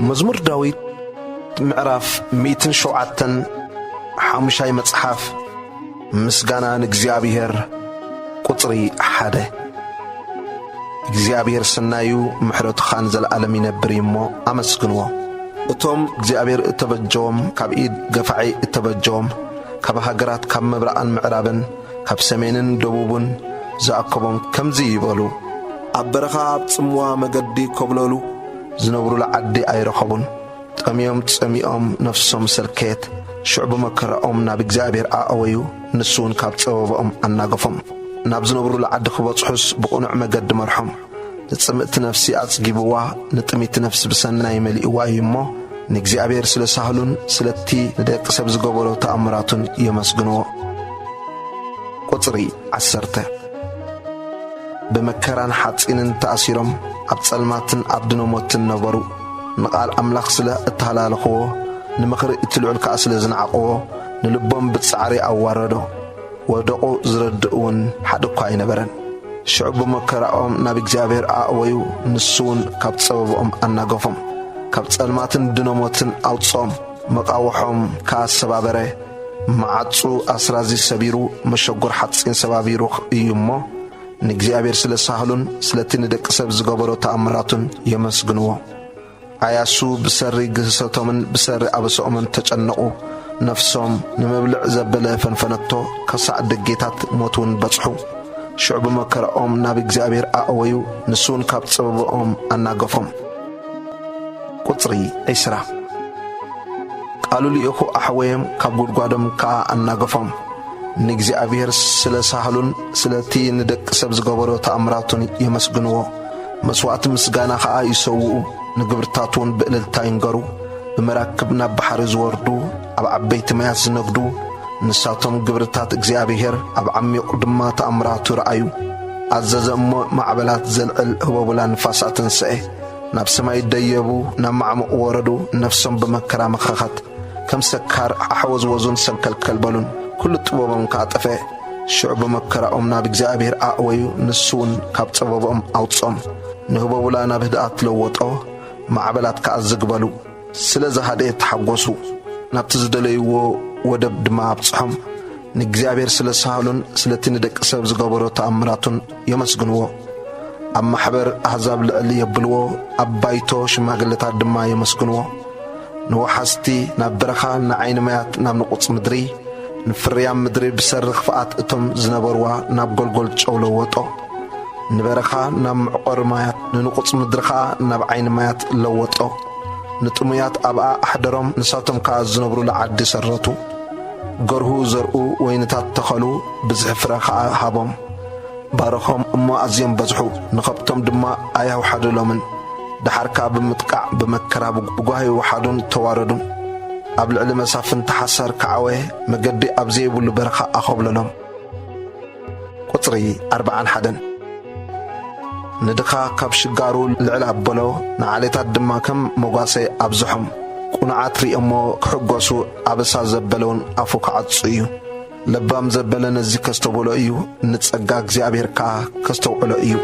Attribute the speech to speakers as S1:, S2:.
S1: مزمور داويد معرف 107 حامشاي مصحف مسغانا نግዚአብሔር ቁጥሪ 1 እግዚአብሔር ሰናዩ ምሕረቱ ኻን ዘለዓለም ይነብር ይሞ አመስግንዎ እቶም እግዚአብሔር እተበጀዎም ካብ ኢድ ገፋዒ እተበጀዎም ካብ ሃገራት ካብ ምብራቕን ምዕራብን ካብ ሰሜንን ደቡብን ዝኣከቦም ከምዚ ይበሉ ኣብ በረኻ ኣብ ጽምዋ መገዲ ኮብለሉ ዝነብሩ ለዓዲ ኣይረኸቡን ጠምዮም ጸሚኦም ነፍሶም ሰልከት ሽዕቡ መከራኦም ናብ እግዚአብሔር ኣወዩ ንሱን ካብ ጸበቦኦም ኣናገፎም ናብ ዝነብሩ ለዓዲ ክበጽሑስ ብቑኑዕ መገዲ መርሖም ንጽምእቲ ነፍሲ ኣጽጊብዋ ንጥሚት ነፍሲ ብሰናይ መሊእዋ እሞ ንእግዚአብሔር ስለ ሳህሉን ስለቲ ንደቂ ሰብ ዝገበሮ ተኣምራቱን የመስግንዎ ቁጽሪ 10 በመከራን ሓጺንን ተኣሲሮም ኣብ ጸልማትን ኣብ ድነሞትን ነበሩ ንቓል ኣምላኽ ስለ እተሃላለኽዎ ንምኽሪ እትልዑል ከዓ ስለ ዝነዓቕዎ ንልቦም ብጻዕሪ ኣዋረዶ ወደቑ ዝረድእውን ሓደ እኳ ኣይነበረን ሽዑብ መከራኦም ናብ እግዚአብሔር ኣወዩ ንሱውን ካብ ጸበቦኦም ኣናገፎም ካብ ጸልማትን ድነሞትን ኣውጾም መቃወሖም ካሰባበረ ማዓጹ ኣስራዚ ሰቢሩ መሸጎር ሓጺን ሰባቢሩ እዩ እሞ ንእግዚአብሔር ስለ ሳህሉን ስለቲ ንደቂ ሰብ ዝገበሮ ተኣምራቱን የመስግንዎ ኣያሱ ብሰሪ ግህሰቶምን ብሰሪ ኣበሶኦምን ተጨነቑ ነፍሶም ንምብልዕ ዘበለ ፈንፈነቶ ከሳዕ ደጌታት ሞቱን በጽሑ ሽዑብ መከራኦም ናብ እግዚአብሔር ኣወዩ ንሱን ካብ ጸበቦኦም ኣናገፎም ቁጽሪ 10 ቃሉ ሊእኹ ኣሕወዮም ካብ ጉድጓዶም ከዓ ኣናገፎም ንእግዚአብሔር ስለ ሳህሉን ስለቲ ንደቂ ሰብ ዝገበሮ ተኣምራቱን የመስግንዎ መስዋዕቲ ምስጋና ከዓ ይሰውኡ ንግብርታቱን ብእልልታ ይንገሩ በመራክብ ናብ ባሕሪ ዝወርዱ ኣብ ዓበይቲ ማያት ዝነግዱ ንሳቶም ግብርታት እግዚአብሔር ኣብ ዓሚቑ ድማ ተኣምራቱ ረአዩ ኣዘዘ እሞ ማዕበላት ዘልዕል ህበቡላ ንፋሳትን ስዐ ናብ ሰማይ ደየቡ ናብ ማዕሙቕ ወረዱ ነፍሶም በመከራ መኸኸት ከም ሰካር ኣሕወዝወዙን ሰንከልከል በሉን ኩሉ ጥበቦም ካጠፈ ሽዑብ በመከራኦም ናብ እግዚአብሔር ኣወዩ ንሱውን ካብ ጸበቦኦም ኣውጾም ንህበቡላ ናብ ህድኣት ለወጦ ማዕበላት ከዓ ዝግበሉ ስለ ዝሃደ ተሓጐሱ ናብቲ ዝደለይዎ ወደብ ድማ ኣብጽሖም ንእግዚአብሔር ስለ ሳህሉን ስለቲ ንደቂ ሰብ ዝገበሮ ተኣምራቱን የመስግንዎ ኣብ ማሕበር ኣሕዛብ ልዕሊ የብልዎ ኣብ ባይቶ ሽማግለታት ድማ የመስግንዎ ንወሓስቲ ናብ በረኻ ንዓይኒ ማያት ናብ ንቑጽ ምድሪ ንፍርያም ምድሪ ብሰሪ ኽፍኣት እቶም ዝነበርዋ ናብ ጐልጐል ጨው ለወጦ ንበረኻ ናብ ምዕቆር ማያት ንንቑጽ ምድሪ ከዓ ናብ ዓይኒ ማያት ለወጦ ንጥሙያት ኣብኣ ኣሕደሮም ንሳቶም ከዓ ዝነብሩ ለዓዲ ሰረቱ ገርሁ ዘርኡ ወይንታት ተኸሉ ብዝሕ ፍረ ከዓ ሃቦም ባረኾም እሞ ኣዝዮም በዝሑ ንኸብቶም ድማ ኣያውሓደሎምን ድሓርካ ብምጥቃዕ በመከራ ብጓሂ ወሓዱን ተዋረዱን ኣብ ልዕሊ መሳፍንቲ ሓሳር ከዓወ መገዲ ኣብ ዘይብሉ በረኻ ኣኸብለሎም ቁጽሪ 41 ንድኻ ካብ ሽጋሩ ልዕሊ ኣበሎ ንዓሌታት ድማ ከም መጓሰይ ኣብዝሖም ቁንዓት ሪኦሞ ክሕጐሱ ኣበሳ ዘበለውን ኣፉ ክዓጹ እዩ ለባም ዘበለ ነዚ ከስተበሎ እዩ ንጸጋ እግዚአብሔር ከዓ ከስተውዕሎ እዩ